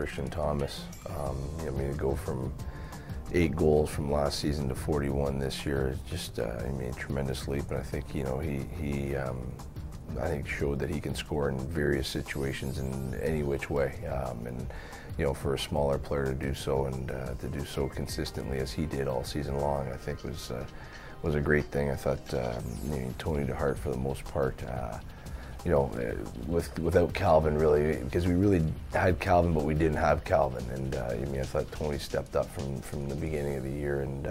Christian Thomas. I mean, to go from 8 goals from last season to 41 this year is just, I mean, a tremendous leap. And I think, you know, he I think showed that he can score in various situations in any which way. And you know, for a smaller player to do so and to do so consistently as he did all season long, I think was a great thing. I thought Tony DeHart, for the most part, you know, without Calvin, really, because we really had Calvin, but we didn't have Calvin. And I mean, I thought Tony stepped up from the beginning of the year, and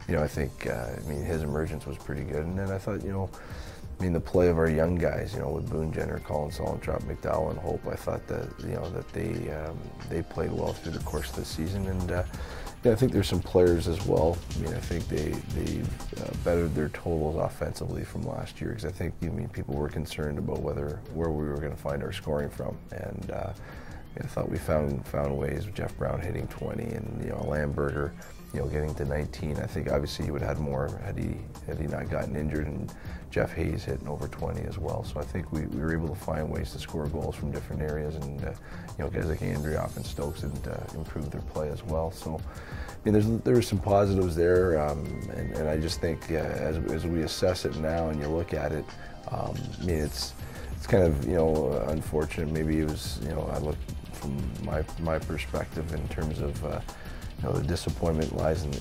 you know, I think I mean, his emergence was pretty good. And then I thought, you know, I mean, the play of our young guys, you know, with Boone Jenner, Colin Solentrop, McDowell, and Hope, I thought that, you know, that they played well through the course of the season. And yeah, I think there's some players as well. I mean, I think they bettered their totals offensively from last year, because I think, I mean, people were concerned about where we were going to find our scoring from. And I thought we found ways with Jeff Brown hitting 20 and, you know, Lamberger, you know, getting to 19. I think obviously he would have had more had he not gotten injured, and Jeff Hayes hitting over 20 as well. So I think we were able to find ways to score goals from different areas, and you know, guys like Andrioff and Stokes had improved their play as well. So I mean, there were some positives there, and I just think as we assess it now and you look at it, I mean, it's kind of, you know, unfortunate. Maybe it was, you know, I look from my perspective in terms of you know, the disappointment lies in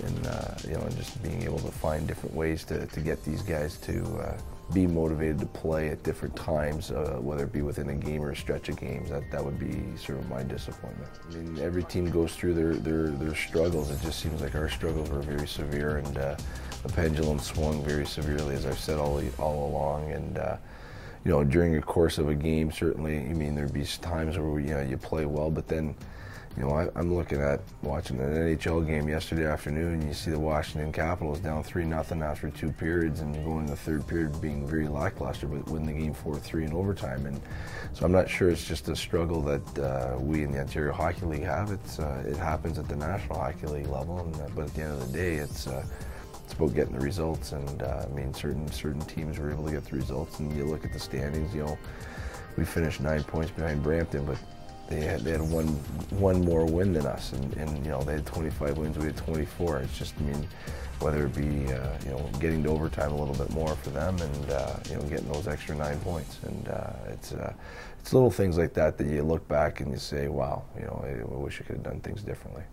you know, in just being able to find different ways to get these guys to be motivated to play at different times, whether it be within a game or a stretch of games. That would be sort of my disappointment. I mean, every team goes through their struggles. It just seems like our struggles were very severe, and the pendulum swung very severely, as I've said all along. And you know, during the course of a game, certainly, I mean, there'd be times where, you know, you play well, but then, you know, I'm looking at watching an NHL game yesterday afternoon, and you see the Washington Capitals down 3-0 after 2 periods, and going in the third period being very lackluster, but win the game 4-3 in overtime. And so I'm not sure it's just a struggle that we in the Ontario Hockey League have. It happens at the National Hockey League level, and but at the end of the day, it's about getting the results. And I mean, certain teams were able to get the results, and you look at the standings. You know, we finished 9 points behind Brampton, but they had one more win than us, and you know, they had 25 wins, we had 24. It's just, I mean, whether it be you know, getting to overtime a little bit more for them, and you know, getting those extra 9 points, and it's little things like that that you look back and you say, wow, you know, I wish I could have done things differently.